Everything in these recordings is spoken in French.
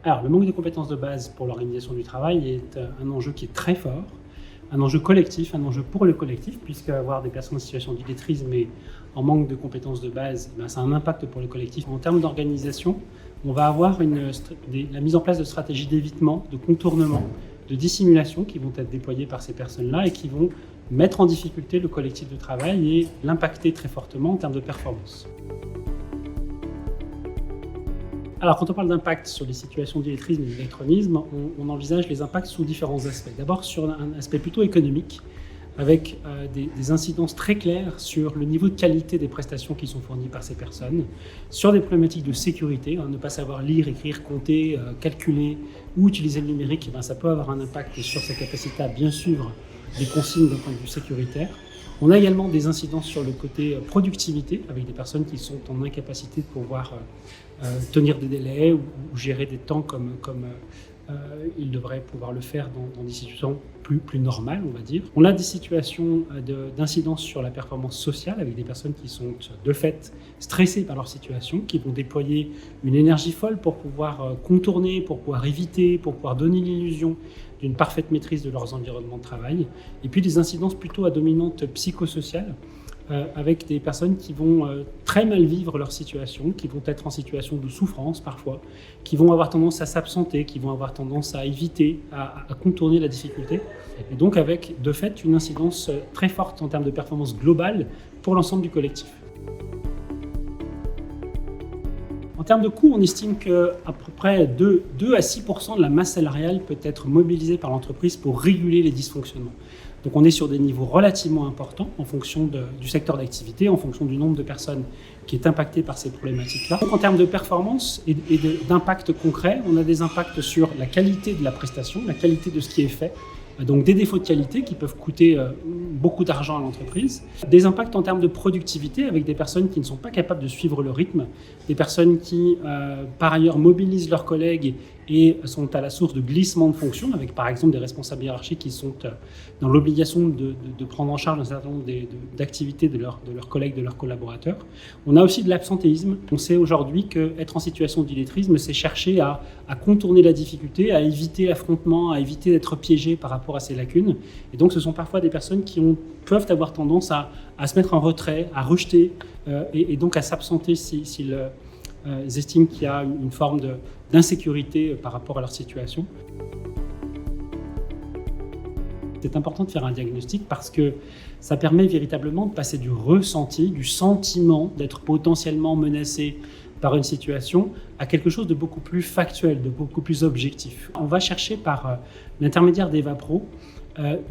Alors, le manque de compétences de base pour l'organisation du travail est un enjeu qui est très fort, un enjeu collectif, un enjeu pour le collectif, puisque avoir des personnes en situation d'illettrisme et en manque de compétences de base, ça a un impact pour le collectif. En termes d'organisation, on va avoir la mise en place de stratégies d'évitement, de contournement, de dissimulation qui vont être déployées par ces personnes-là et qui vont mettre en difficulté le collectif de travail et l'impacter très fortement en termes de performance. Alors, quand on parle d'impact sur les situations d'illettrisme et d'illectronisme, on envisage les impacts sous différents aspects. D'abord, sur un aspect plutôt économique, avec des incidences très claires sur le niveau de qualité des prestations qui sont fournies par ces personnes, sur des problématiques de sécurité, ne pas savoir lire, écrire, compter, calculer ou utiliser le numérique, ça peut avoir un impact sur sa capacité à bien suivre des consignes d'un point de vue sécuritaire. On a également des incidences sur le côté productivité, avec des personnes qui sont en incapacité de pouvoir tenir des délais ou gérer des temps comme ils devraient pouvoir le faire dans des situations plus normales, on va dire. On a des situations d'incidence sur la performance sociale, avec des personnes qui sont de fait stressées par leur situation, qui vont déployer une énergie folle pour pouvoir contourner, pour pouvoir éviter, pour pouvoir donner l'illusion d'une parfaite maîtrise de leurs environnements de travail. Et puis des incidences plutôt à dominante psychosociale, avec des personnes qui vont très mal vivre leur situation, qui vont être en situation de souffrance parfois, qui vont avoir tendance à s'absenter, qui vont avoir tendance à éviter, à contourner la difficulté. Et donc avec, de fait, une incidence très forte en termes de performance globale pour l'ensemble du collectif. En termes de coûts, on estime qu'à peu près 2 à 6% de la masse salariale peut être mobilisée par l'entreprise pour réguler les dysfonctionnements. Donc on est sur des niveaux relativement importants en fonction du secteur d'activité, en fonction du nombre de personnes qui est impacté par ces problématiques-là. Donc en termes de performance et d'impact concret, on a des impacts sur la qualité de la prestation, la qualité de ce qui est fait, donc des défauts de qualité qui peuvent coûter beaucoup d'argent à l'entreprise, des impacts en termes de productivité avec des personnes qui ne sont pas capables de suivre le rythme, des personnes qui par ailleurs mobilisent leurs collègues et sont à la source de glissements de fonctions, avec par exemple des responsables hiérarchiques qui sont dans l'obligation de prendre en charge un certain nombre d'activités de leurs collègues, de leurs collaborateurs. On a aussi de l'absentéisme. On sait aujourd'hui qu'être en situation d'illettrisme, c'est chercher à contourner la difficulté, à éviter l'affrontement, à éviter d'être piégé par rapport à ces lacunes. Et donc ce sont parfois des personnes qui peuvent avoir tendance à se mettre en retrait, à rejeter et donc à s'absenter s'ils estiment qu'il y a une forme d'insécurité par rapport à leur situation. C'est important de faire un diagnostic parce que ça permet véritablement de passer du ressenti, du sentiment d'être potentiellement menacé par une situation à quelque chose de beaucoup plus factuel, de beaucoup plus objectif. On va chercher par l'intermédiaire d'EvaPro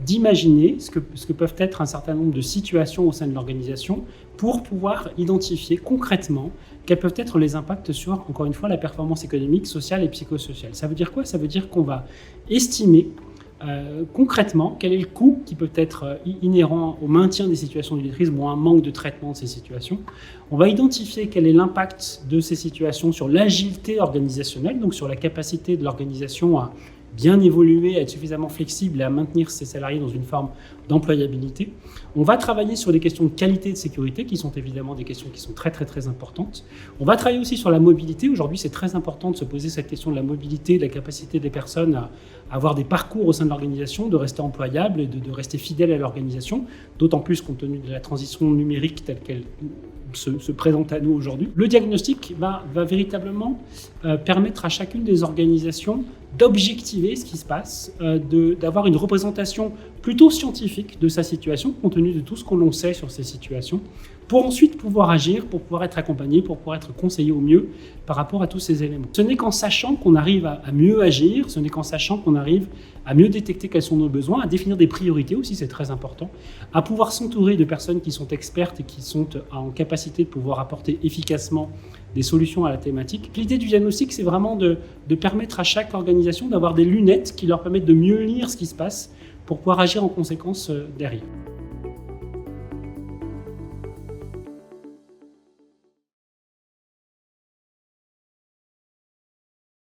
d'imaginer ce que peuvent être un certain nombre de situations au sein de l'organisation pour pouvoir identifier concrètement quels peuvent être les impacts sur, encore une fois, la performance économique, sociale et psychosociale. Ça veut dire quoi ? Ça veut dire qu'on va estimer concrètement quel est le coût qui peut être inhérent au maintien des situations d'illettrisme ou à un manque de traitement de ces situations. On va identifier quel est l'impact de ces situations sur l'agilité organisationnelle, donc sur la capacité de l'organisation à bien évoluer, à être suffisamment flexible et à maintenir ses salariés dans une forme d'employabilité. On va travailler sur des questions de qualité et de sécurité qui sont évidemment des questions qui sont très très très importantes. On va travailler aussi sur la mobilité. Aujourd'hui, c'est très important de se poser cette question de la mobilité, de la capacité des personnes à avoir des parcours au sein de l'organisation, de rester employables et de rester fidèles à l'organisation, d'autant plus compte tenu de la transition numérique telle qu'elle se présente à nous aujourd'hui. Le diagnostic va véritablement permettre à chacune des organisations d'objectiver ce qui se passe, d'avoir une représentation plutôt scientifique de sa situation, compte tenu de tout ce que l'on sait sur ces situations, pour ensuite pouvoir agir, pour pouvoir être accompagné, pour pouvoir être conseillé au mieux par rapport à tous ces éléments. Ce n'est qu'en sachant qu'on arrive à mieux agir, ce n'est qu'en sachant qu'on arrive à mieux détecter quels sont nos besoins, à définir des priorités aussi, c'est très important, à pouvoir s'entourer de personnes qui sont expertes et qui sont en capacité de pouvoir apporter efficacement des solutions à la thématique. L'idée du diagnostic, c'est vraiment de permettre à chaque organisation d'avoir des lunettes qui leur permettent de mieux lire ce qui se passe pour pouvoir agir en conséquence derrière.